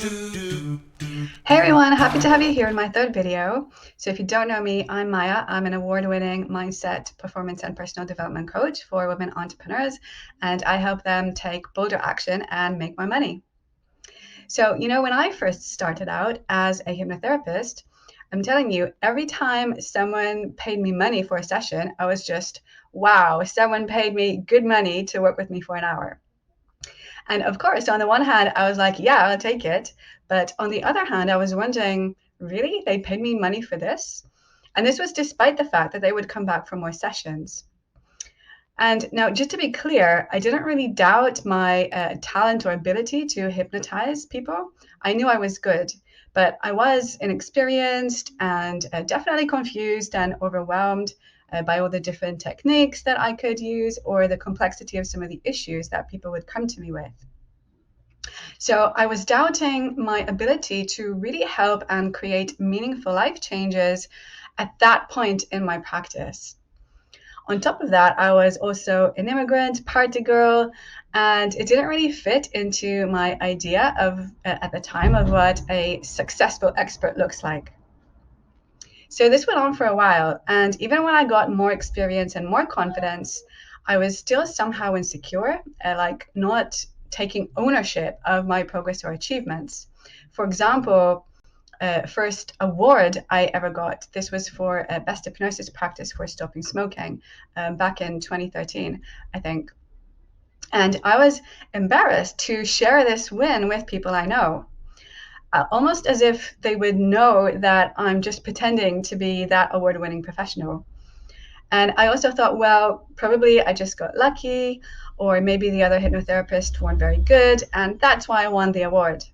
Hey everyone, happy to have you here in my third video. So if you don't know me, I'm Maya. I'm an award-winning mindset, performance, and personal development coach for women entrepreneurs, and I help them take bolder action and make more money. So, when I first started out as a hypnotherapist, I'm telling you, every time someone paid me money for a session, I was just, wow, someone paid me good money to work with me for an hour. And of course, on the one hand, I was like, yeah, I'll take it. But on the other hand, I was wondering, really? They paid me money for this? And this was despite the fact that they would come back for more sessions. And now, just to be clear, I didn't really doubt my talent or ability to hypnotize people. I knew I was good, but I was inexperienced and definitely confused and overwhelmed by all the different techniques that I could use or the complexity of some of the issues that people would come to me with. So I was doubting my ability to really help and create meaningful life changes at that point in my practice. On top of that, I was also an immigrant, party girl, and it didn't really fit into my idea of, at the time, of what a successful expert looks like. So this went on for a while, and even when I got more experience and more confidence, I was still somehow insecure, like not taking ownership of my progress or achievements. For example, first award I ever got, this was for best hypnosis practice for stopping smoking back in 2013, I think. And I was embarrassed to share this win with people I know, almost as if they would know that I'm just pretending to be that award-winning professional. And I also thought, well, probably I just got lucky, or maybe the other hypnotherapists weren't very good, and that's why I won the award.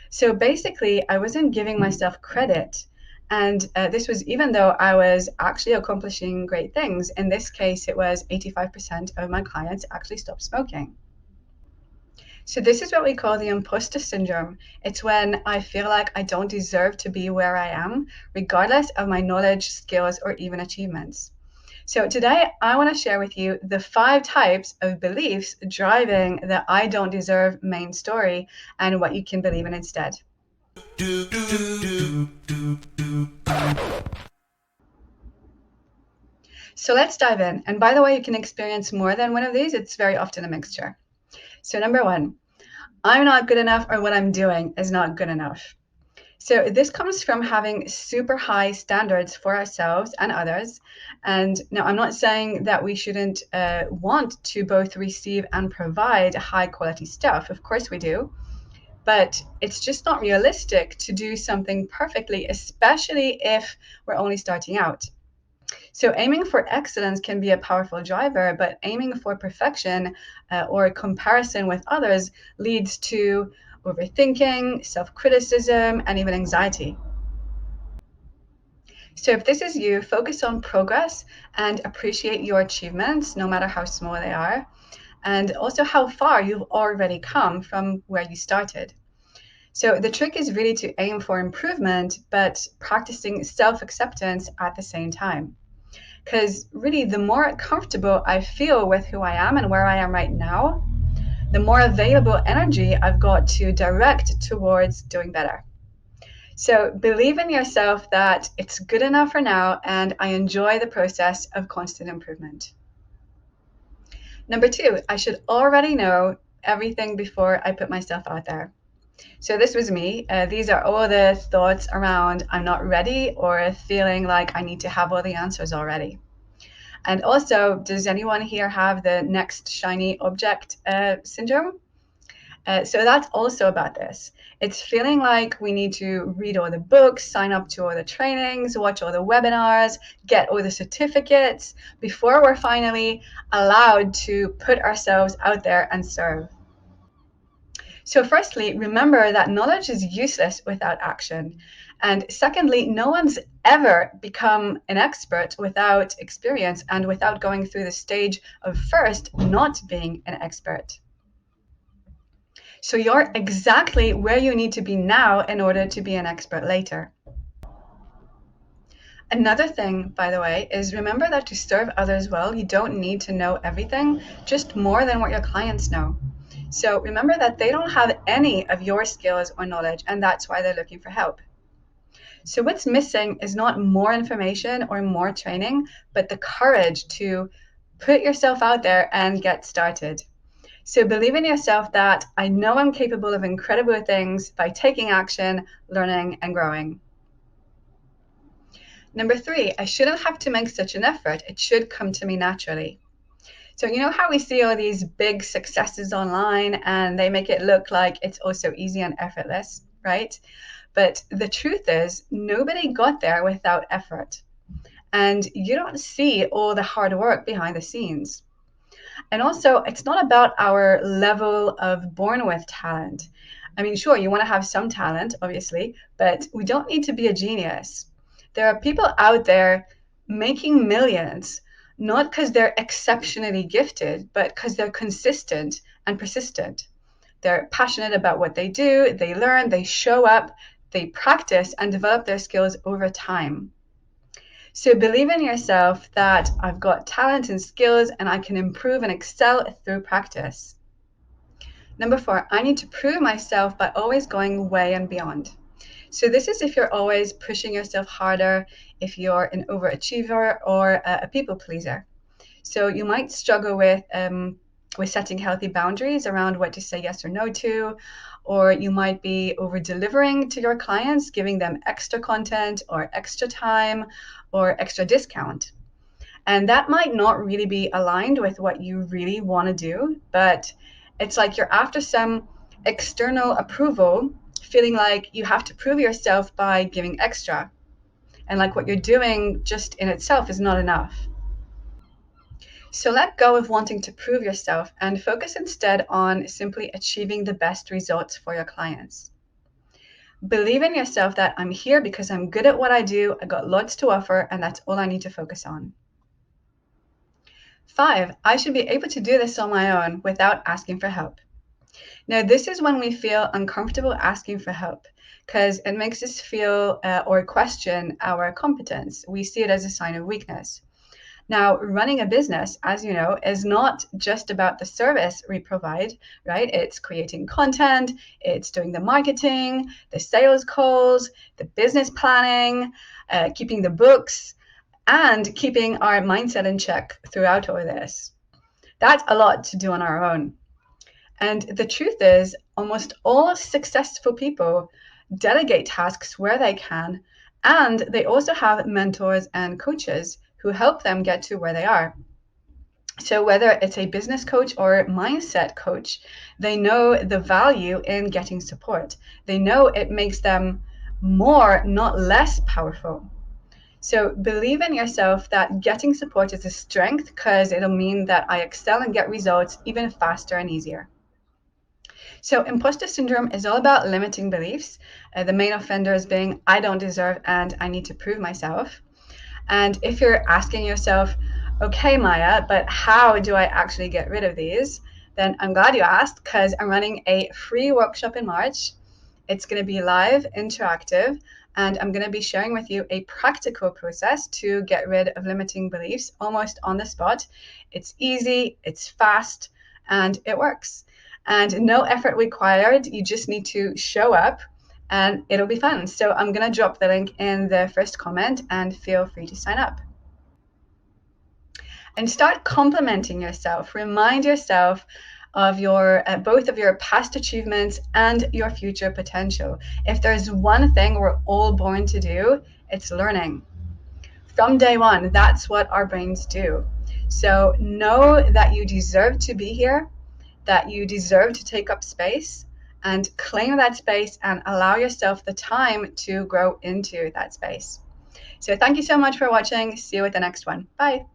So basically, I wasn't giving myself credit. And this was even though I was actually accomplishing great things. In this case, it was 85% of my clients actually stopped smoking. So this is what we call the imposter syndrome. It's when I feel like I don't deserve to be where I am, regardless of my knowledge, skills, or even achievements. So today I want to share with you the 5 types of beliefs driving the I don't deserve main story and what you can believe in instead. So let's dive in. And by the way, you can experience more than one of these. It's very often a mixture. So number 1, I'm not good enough, or what I'm doing is not good enough. So this comes from having super high standards for ourselves and others. And now I'm not saying that we shouldn't want to both receive and provide high quality stuff. Of course we do. But it's just not realistic to do something perfectly, especially if we're only starting out. So aiming for excellence can be a powerful driver, but aiming for perfection or comparison with others leads to overthinking, self-criticism, and even anxiety. So if this is you, focus on progress and appreciate your achievements, no matter how small they are, and also how far you've already come from where you started. So the trick is really to aim for improvement, but practicing self-acceptance at the same time. Because really, the more comfortable I feel with who I am and where I am right now, the more available energy I've got to direct towards doing better. So believe in yourself that it's good enough for now, and I enjoy the process of constant improvement. Number 2, I should already know everything before I put myself out there. So this was me. These are all the thoughts around I'm not ready or feeling like I need to have all the answers already. And also, does anyone here have the next shiny object syndrome? So that's also about this. It's feeling like we need to read all the books, sign up to all the trainings, watch all the webinars, get all the certificates before we're finally allowed to put ourselves out there and serve. So firstly, remember that knowledge is useless without action. And secondly, no one's ever become an expert without experience and without going through the stage of first not being an expert. So you're exactly where you need to be now in order to be an expert later. Another thing, by the way, is remember that to serve others well, you don't need to know everything, just more than what your clients know. So remember that they don't have any of your skills or knowledge, and that's why they're looking for help. So what's missing is not more information or more training, but the courage to put yourself out there and get started. So believe in yourself that I know I'm capable of incredible things by taking action, learning, and growing. Number 3, I shouldn't have to make such an effort. It should come to me naturally. So you know how we see all these big successes online and they make it look like it's also easy and effortless, right? But the truth is, nobody got there without effort. And you don't see all the hard work behind the scenes. And also, it's not about our level of born with talent. I mean, sure, you want to have some talent, obviously, but we don't need to be a genius. There are people out there making millions, not because they're exceptionally gifted, but because they're consistent and persistent. They're passionate about what they do, they learn, they show up, they practice and develop their skills over time. So believe in yourself that I've got talent and skills and I can improve and excel through practice. Number 4, I need to prove myself by always going way and beyond. So this is if you're always pushing yourself harder, if you're an overachiever or a people pleaser. So you might struggle with setting healthy boundaries around what to say yes or no to, or you might be over delivering to your clients, giving them extra content or extra time or extra discount. And that might not really be aligned with what you really want to do, but it's like you're after some external approval, feeling like you have to prove yourself by giving extra. And like what you're doing just in itself is not enough. So let go of wanting to prove yourself and focus instead on simply achieving the best results for your clients. Believe in yourself that I'm here because I'm good at what I do, I got lots to offer, and that's all I need to focus on. 5, I should be able to do this on my own without asking for help. Now, this is when we feel uncomfortable asking for help because it makes us feel or question our competence. We see it as a sign of weakness. Now, running a business, as you know, is not just about the service we provide, right? It's creating content, it's doing the marketing, the sales calls, the business planning, keeping the books, and keeping our mindset in check throughout all this. That's a lot to do on our own. And the truth is, almost all successful people delegate tasks where they can, and they also have mentors and coaches who help them get to where they are. So whether it's a business coach or mindset coach, they know the value in getting support. They know it makes them more, not less powerful. So believe in yourself that getting support is a strength because it'll mean that I excel and get results even faster and easier. So imposter syndrome is all about limiting beliefs. The main offenders being I don't deserve and I need to prove myself. And if you're asking yourself, okay, Maya, but how do I actually get rid of these? Then I'm glad you asked because I'm running a free workshop in March. It's going to be live, interactive, and I'm going to be sharing with you a practical process to get rid of limiting beliefs almost on the spot. It's easy, it's fast, and it works. And no effort required. You just need to show up and it'll be fun. So I'm going to drop the link in the first comment and feel free to sign up. And start complimenting yourself. Remind yourself of your both of your past achievements and your future potential. If there's one thing we're all born to do, it's learning. From day one, that's what our brains do. So know that you deserve to be here, that you deserve to take up space, and claim that space and allow yourself the time to grow into that space. So thank you so much for watching. See you with the next one. Bye.